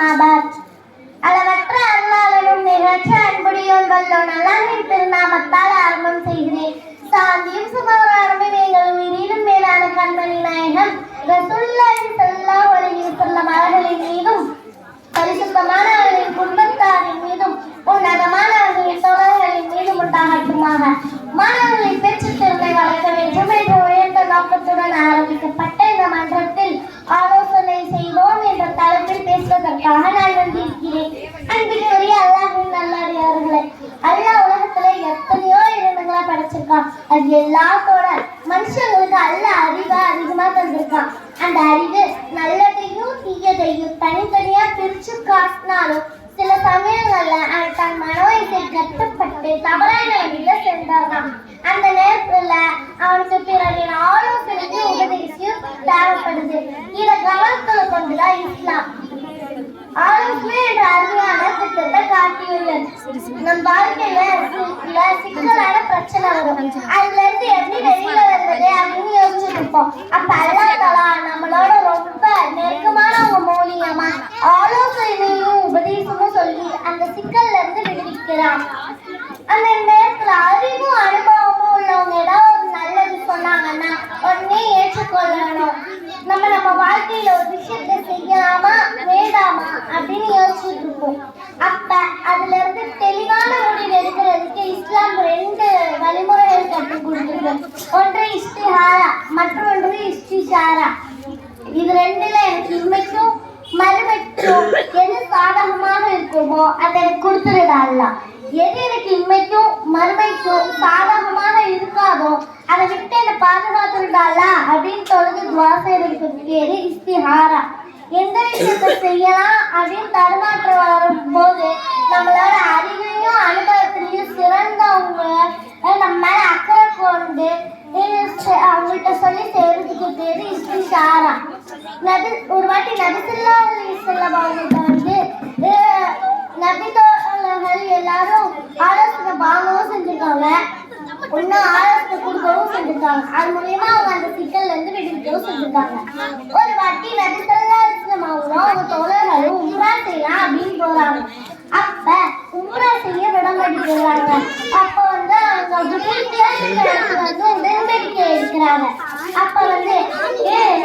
அம்மாபாத். அளவற்ற அருளாளனும் நிகழ்ச்சி அன்புடையோன் வல்லோன் அல்லாஹ்வின் திருநாமத்தால் ஆரம்பம் செய்கிறேன். சாந்தியும் சுமராரமே நீங்கள் உயிரிலும் மேலான கண்மணி நாயகம் ரசூலுல்லாஹி ஸல்லல்லாஹு அலைஹி வஸல்லம் அவர்களின் மீதும் பரிசுத்தமானவர்களின் குடும்பத்தாரின் மீதும் உன்னதமானவர்களின் தோழர்களின் மீதும் உண்டாகட்டுமாக. மாணவர்களை பேச்சு திறனை வளர்க்க வேண்டும் என்ற உயர்ந்த நோக்கத்துடன் ஆரம்பிக்கப்பட்ட இந்த மன்றத்தில் ஆலோசனை செய்வோம் என்ற தலைப்பில் பேசுவதற்காக நான் வந்திருக்கிறேன். அன்பிற்குரிய அல்லாஹ்வின் நல்லடியார்களே, அல்லாஹ் உலகத்துல எத்தனையோ இனங்களை படைச்சிருக்கான். அது எல்லாத்தோட மனுஷங்களுக்கு அல்லாஹ் அறிவை அதிகமா தந்திருக்கான். அந்த அறிவு நல்லதையும் தீயதையும் தனித்தனியா பிரிச்சு காட்டினாலும் சில சமயங்கள்ல அவன் தன் மனோயத்தை கட்டுப்பட்டு தவறான வழியில சென்றான். அந்த நேரத்துல அவனுக்கு பிறரின் ஆலோசனைக்கு உபதேசியும் தேவைப்படுது. இதை கவனத்துல கொண்டுதான் இஸ்லாம் ஆலோசனை என்ற அருமையான திட்டத்தை காட்டியுள்ளது. நம் வாழ்க்கையில சிக்கலான பிரச்சனை வரும். அதுல இருந்து எப்படி வெளியில வருவது அப்படின்னு யோசிச்சுட்டு இருப்போம். அப்ப அல்லாஹ் தஆலா நம்மளோட ரொம்ப நெருக்கமானவங்க மூலியமா ஆலோசனையும் உபதேசமும் சொல்லி அந்த சிக்கல்ல இருந்து விடுவிக்கிறான். அந்த நேரத்துல அறிவும் அனுபவமும் உள்ளவங்க ஏதாவது ஒரு நல்லது சொன்னாங்கன்னா உடனே ஏற்றுக்கொள்ளணும். நம்ம வாழ்க்கையில ஒரு விஷயத்தை செய்யலாமா வேண்டாமா அப்படின்னு யோசிச்சுட்டு இருப்போம். அப்ப அதுல இருந்து தெளிவான முடிவு எடுக்கிறதுக்கு இஸ்லாம் 2 வழிமுறைகள் கற்றுக் கொடுத்துருக்கு. ஒன்று இஸ்திஹாரா, மற்றொன்று இஸ்திஷாரா. இது 2ல எனக்கு இன்மைக்கும் மறுமைக்கும் எது சாதகமாக இருக்குமோ அதை எனக்கு கொடுத்துருதா அல்லாஹ். எது எனக்கு இன்மைக்கும் மறுமைக்கும் சாதகமாக இருக்காதோ அதை விட்டு என்ன பாதுகாத்துருக்காளா அப்படின்னு தொழுது துவா செய்யறதுக்கு பேரு இஸ்திஹாரா. எந்த விஷயத்தை செய்யலாம் அப்படின்னு தடுமாற்றம் வரும்போது நம்மளோட அறிவையும் அனுபவத்திலையும் சிறந்தவங்க நம்ம மேல அக்கறை கொண்டு அவங்கள்ட்ட சொல்லி செய்யறதுக்கு பேரு இஸ்திஷாரா. ஒரு வாட்டி நபி ஸல்லல்லாஹு அலைஹி வஸல்லம் அவங்கள்ட்ட வந்து நபித்தோழர்கள் எல்லாரும் ஆலோசனை வாங்கவும் செஞ்சிருக்காங்க, இன்னும் ஆலோசனை கொடுக்கவும் செஞ்சிருக்காங்க. அது மூலியமா அவங்க அந்த சிக்கல்ல இருந்து விடுவிக்கவும் செஞ்சிருக்காங்க. ஒரு வாட்டி நபி ஸல்லல்லாஹு அலைஹி வஸல்லம் அவங்க தோழர்களும் உம்ரா செய்யலாம் அப்படின்னு போறாங்க. அப்ப உம்ரா செய்ய விட மாட்டேங்கிறாங்க. அப்ப வந்து அவங்க உடன்படிக்கை எடுக்கிறாங்க. அப்ப வந்து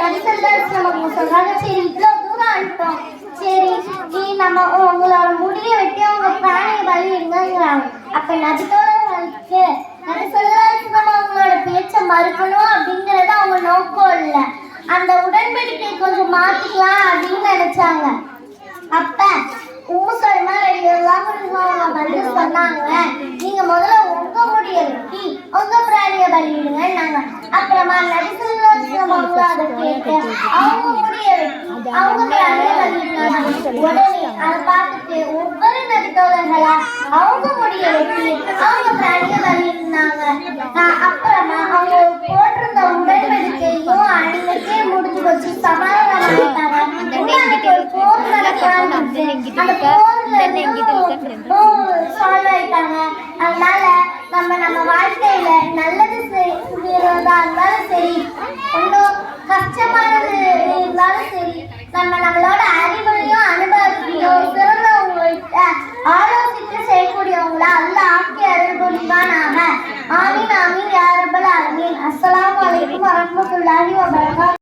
நபி ஸல்லல்லாஹு அலைஹி வஸல்லம் அவங்க சொல்றாங்க, சரி இவ்வளவு தூரம் அனுப்பிட்டோம், சரி நீ நம்ம உங்களோட முடிய வெட்டி அவங்க பிராணிய பலியிடுங்கிறாங்க. அப்ப நபித்தோழர்களுக்கு நபி ஸல்லல்லாஹு அலைஹி வஸல்லம் அவங்களோட பேச்சை மறுக்கணும் அப்படிங்கறது அவங்க நோக்கம் இல்ல. அந்த உடன்படிக்கை கொஞ்சம் மாத்திக்கலாம் அப்படின்னு நினைச்சாங்க. அப்ப உம்மு சல்மா ரலியல்லாஹு அன்ஹா வந்து சொன்னாங்க, நீங்க முதல்ல உங்க முடிய வெட்டி உங்க பிராணிய பலியிடுங்க. அப்புறமா நபி ஸல்லல்லாஹு அலைஹி வஸல்லம் அவங்க அதை கேட்டு அவங்க முடிய வெட்டி அவங்க பிராணிய பலியிடுங்க. உடனே அதை பார்த்துட்டு ஒவ்வொரு நபித்தோழர்களா அவங்க முடிய வெட்டி அவங்க பிராணிய பலியிடுனாங்க. அப்புறமா அவங்க போட்டிருந்த உடன்படிக்கையும் அன்னைக்கே முடிஞ்சு வச்சு சமாதானம் ஆயிட்டாங்க. ஒரு போர் நடக்காங்க, அந்த போர்ல சால்வ் ஆயிட்டாங்க. அதனால நம்ம வாழ்க்கையில நல்லது செய்யறதா இருந்தாலும் சரி, ஒன்றும் கஷ்டமானது இருந்தாலும் சரி, நம்மளோட அறிவுலையும் அனுபவத்தையும் சிறந்தவங்கள்ட்ட ஆலோசித்து செய்யக்கூடியவங்களா அல்லாஹ் ஆக்கி அருள் புரிவானாக. ஆமீன் ஆமீன் யா ரப்பல் ஆலமீன். அஸ்ஸலாமு அலைக்கும் வரஹ்மத்துல்லாஹி வபரகாத்துஹு.